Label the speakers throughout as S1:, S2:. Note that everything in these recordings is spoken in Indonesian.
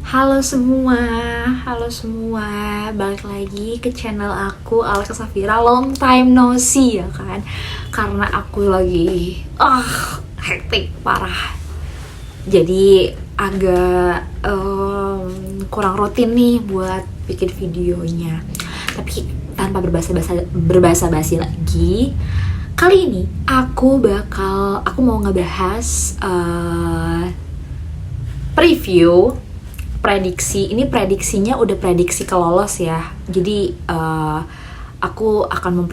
S1: Halo semua, balik lagi ke channel aku, Alexa Safira. Long time no see ya kan, karena aku lagi hektik parah. Jadi agak kurang rutin nih buat bikin videonya. Tapi tanpa berbasa-basi lagi, kali ini aku mau ngebahas preview prediksi. Ini prediksinya udah prediksi kelolos ya. Jadi aku akan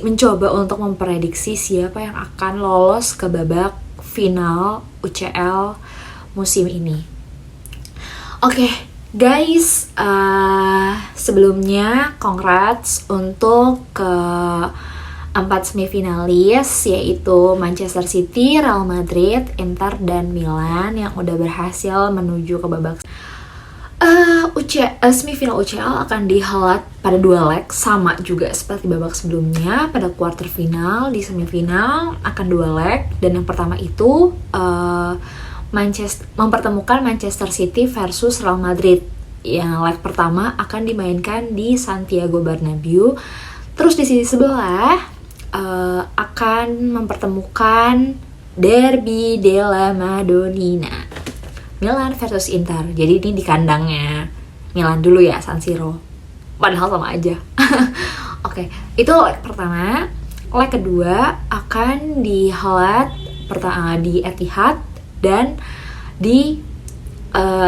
S1: mencoba untuk memprediksi siapa yang akan lolos ke babak final UCL musim ini. Oke, guys, sebelumnya congrats untuk ke 4 semifinalis, yaitu Manchester City, Real Madrid, Inter, dan Milan yang udah berhasil menuju ke babak semifinal UCL. Akan dihelat pada 2 leg, sama juga seperti babak sebelumnya. Pada quarter final, di semifinal akan 2 leg, dan yang pertama itu mempertemukan Manchester City versus Real Madrid. Yang leg pertama akan dimainkan di Santiago Bernabeu. Terus di sisi sebelah akan mempertemukan Derby della Madonnina, Milan versus Inter. Jadi ini di kandangnya Milan dulu ya, San Siro. Padahal sama aja. Oke, itu leg pertama. Leg kedua akan dihelat di Etihad dan di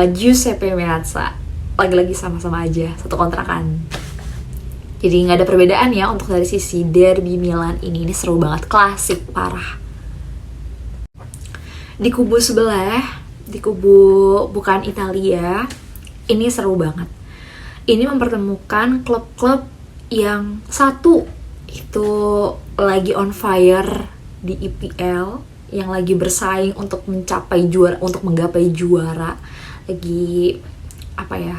S1: Giuseppe Meazza. Lagi-lagi sama-sama aja, satu kontrakan. Jadi nggak ada perbedaan ya untuk dari sisi derby Milan ini. Ini seru banget, klasik parah. Di kubu sebelah, di kubu bukan Italia, ini seru banget. Ini mempertemukan klub-klub yang satu itu lagi on fire di EPL, yang lagi bersaing untuk menggapai juara, lagi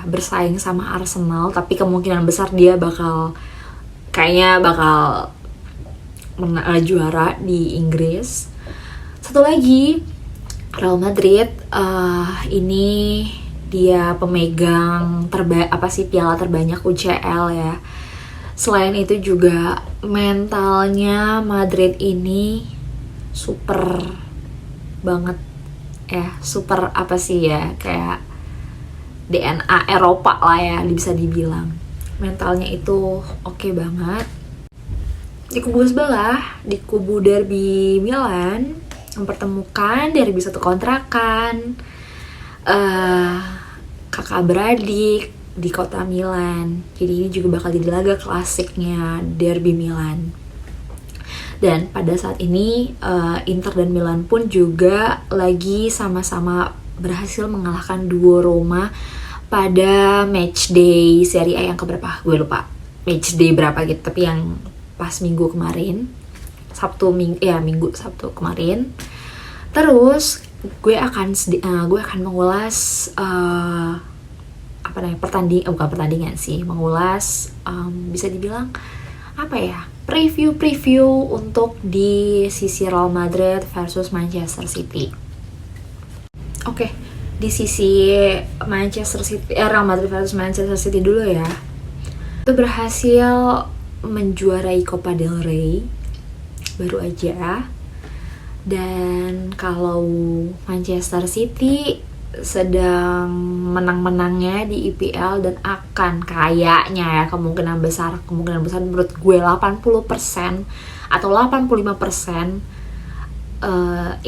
S1: bersaing sama Arsenal, tapi kemungkinan besar dia bakal juara di Inggris. Satu lagi Real Madrid, ini dia pemegang piala terbanyak UCL ya. Selain itu juga mentalnya Madrid ini super banget ya, super kayak DNA Eropa lah ya, bisa dibilang. Mentalnya itu oke banget. Di kubu sebelah, di kubu derby Milan, mempertemukan derby satu kontrakan, kakak beradik di kota Milan. Jadi ini juga bakal jadi laga klasiknya derby Milan. Dan pada saat ini Inter dan Milan pun juga lagi sama-sama berhasil mengalahkan duo Roma pada match day Serie A yang keberapa? Gue lupa match day berapa gitu, tapi yang pas minggu kemarin, Sabtu kemarin. Terus gue akan mengulas mengulas bisa dibilang preview untuk di sisi Real Madrid versus Manchester City. Oke, di sisi Real Madrid versus Manchester City dulu ya. Itu berhasil menjuarai Copa del Rey baru aja. Dan kalau Manchester City sedang menang-menangnya di EPL dan akan kemungkinan besar menurut gue 80% atau 85%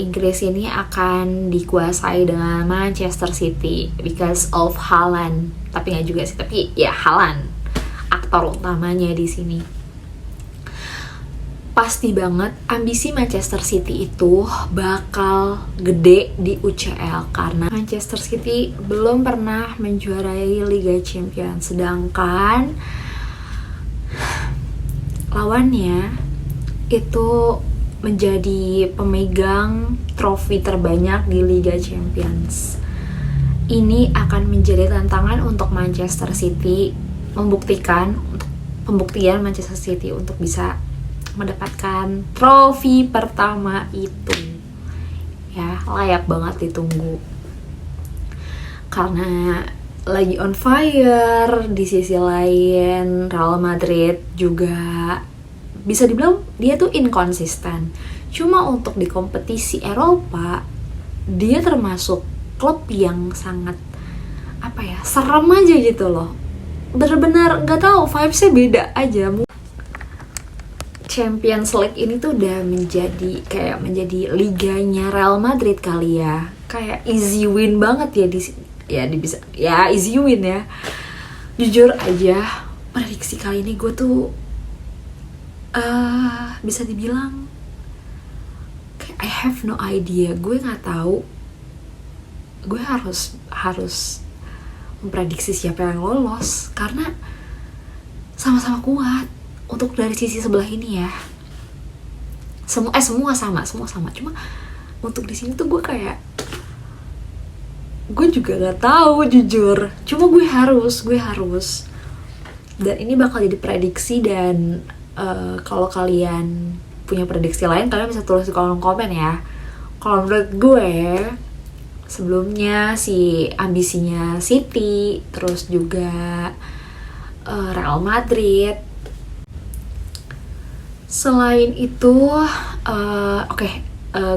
S1: Inggris ini akan dikuasai dengan Manchester City because of Haaland. Tapi nggak juga sih, tapi ya Haaland aktor utamanya di sini. Pasti banget ambisi Manchester City itu bakal gede di UCL karena Manchester City belum pernah menjuarai Liga Champions, sedangkan lawannya itu menjadi pemegang trofi terbanyak di Liga Champions. Ini akan menjadi tantangan untuk Manchester City pembuktian Manchester City untuk bisa mendapatkan trofi pertama itu. Ya, layak banget ditunggu. Karena lagi on fire. Di sisi lain Real Madrid juga bisa dibilang dia tuh inkonsisten. Cuma untuk di kompetisi Eropa dia termasuk klub yang sangat serem aja gitu loh. Bener-bener nggak tahu, vibesnya beda aja. Champions League ini tuh udah menjadi liganya Real Madrid kali ya. Kayak easy win banget ya easy win ya. Jujur aja prediksi kali ini gue tuh bisa dibilang kayak I have no idea. Gue nggak tahu. Gue harus memprediksi siapa yang lolos karena sama-sama kuat. Untuk dari sisi sebelah ini ya, semua sama. Cuma untuk di sini tuh gue juga nggak tahu jujur. Cuma gue harus. Dan ini bakal jadi prediksi. Dan kalau kalian punya prediksi lain, kalian bisa tulis di kolom komen ya. Kalau menurut gue, sebelumnya si ambisinya City, terus juga Real Madrid. Selain itu,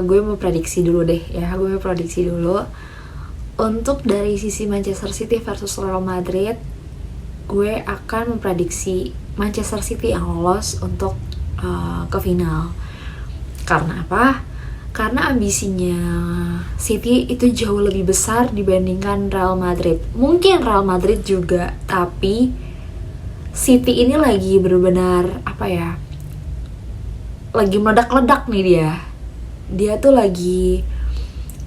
S1: gue mau prediksi dulu deh ya. Untuk dari sisi Manchester City versus Real Madrid, gue akan memprediksi Manchester City yang lolos untuk ke final. Karena apa? Karena ambisinya City itu jauh lebih besar dibandingkan Real Madrid. Mungkin Real Madrid juga, tapi City ini lagi benar-benar lagi meledak-ledak nih dia. Dia tuh lagi,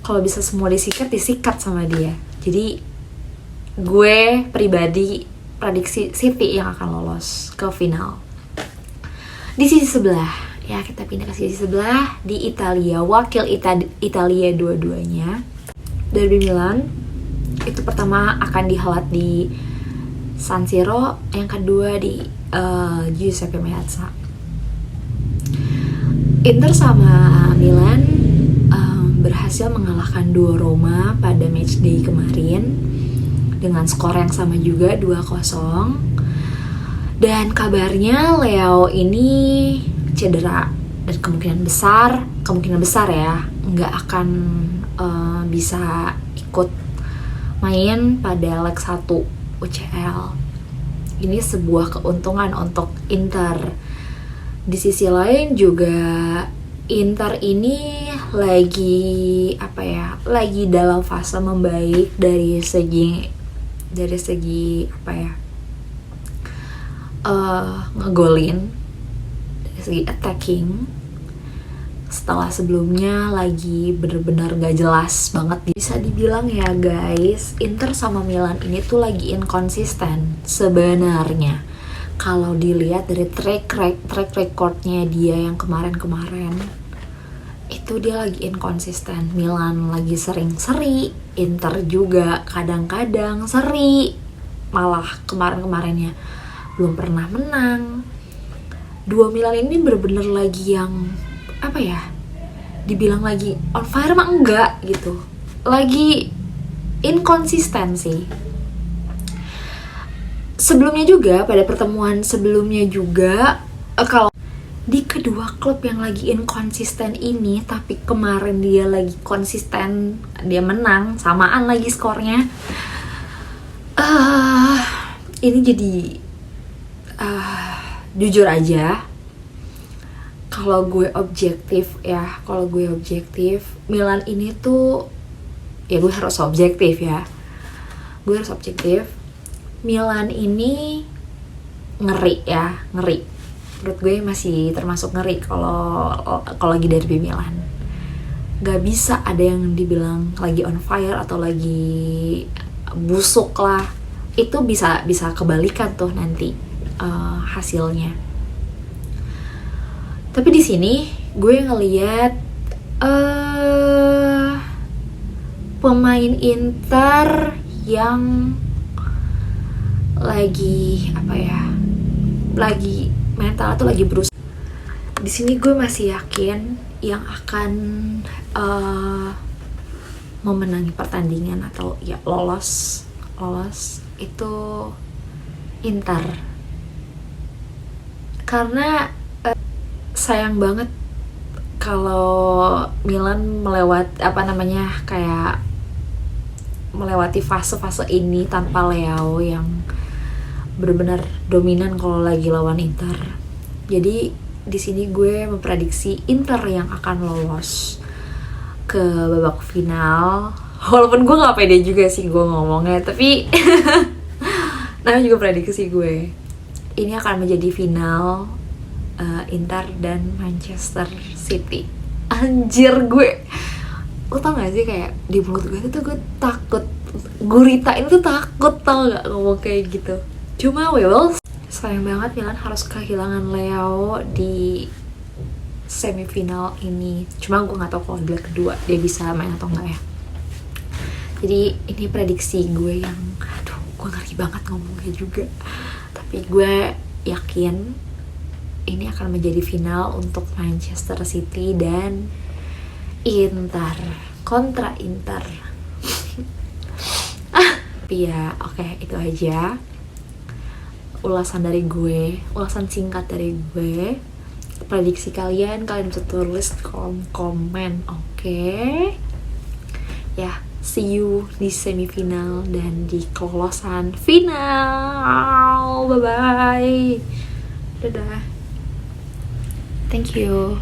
S1: kalau bisa semua disikat sama dia. Jadi gue pribadi prediksi City yang akan lolos ke final. Di sisi sebelah, ya kita pindah ke sisi sebelah, di Italia, wakil Italia dua-duanya, Derby Milan. Itu pertama akan dihelat di San Siro, yang kedua di Giuseppe Meazza. Inter sama Milan berhasil mengalahkan duo Roma pada matchday kemarin dengan skor yang sama juga 2-0. Dan kabarnya Leo ini cedera dan kemungkinan besar ya nggak akan bisa ikut main pada leg 1 UCL. Ini sebuah keuntungan untuk Inter. Di sisi lain juga Inter ini lagi dalam fase membaik dari segi ngegolin, dari segi attacking, setelah sebelumnya lagi bener-bener gak jelas banget. Bisa dibilang ya guys, Inter sama Milan ini tuh lagi inkonsisten sebenarnya. Kalau dilihat dari track recordnya dia yang kemarin itu dia lagi inkonsisten. Milan lagi sering seri, Inter juga kadang-kadang seri, malah kemarin-kemarinnya belum pernah menang. Dua Milan ini bener-bener lagi yang dibilang lagi on fire mah enggak gitu, lagi inkonsisten sih. Sebelumnya juga, pada pertemuan sebelumnya juga, kalau di kedua klub yang lagi inkonsisten ini, tapi kemarin dia lagi konsisten, dia menang, samaan lagi skornya. Ini jadi jujur aja, kalau gue objektif, Milan ini tuh, ya gue harus objektif. Milan ini ngeri. Menurut gue masih termasuk ngeri kalau lagi derby Milan. Gak bisa ada yang dibilang lagi on fire atau lagi busuk lah. Itu bisa kebalikan tuh nanti hasilnya. Tapi di sini gue ngelihat pemain Inter yang lagi mental atau lagi berusaha. Di sini gue masih yakin yang akan memenangi pertandingan atau ya lolos lolos itu Inter, karena sayang banget kalau Milan kayak melewati fase-fase ini tanpa Leao yang benar-benar dominan kalau lagi lawan Inter. Jadi di sini gue memprediksi Inter yang akan lolos ke babak final. Walaupun gue nggak pede juga sih gue ngomongnya, tapi namanya juga prediksi gue. Ini akan menjadi final Inter dan Manchester City. Anjir, lo tau gak sih kayak di mulut gue tuh gue takut, gurita ini tuh takut, tau gak ngomong kayak gitu. Cuma sayang banget Milan harus kehilangan Leao di semifinal ini. Cuma gue nggak tahu kalau di leg kedua dia bisa main atau enggak ya. Jadi ini prediksi gue yang gue ngeri banget ngomongnya juga. Tapi gue yakin ini akan menjadi final untuk Manchester City dan Inter kontra Inter. Tapi ya oke, itu aja ulasan singkat dari gue. Prediksi kalian bisa tulis di kolom komen, oke? Ya, see you di semifinal dan di kelolosan final. Bye bye, dadah, thank you.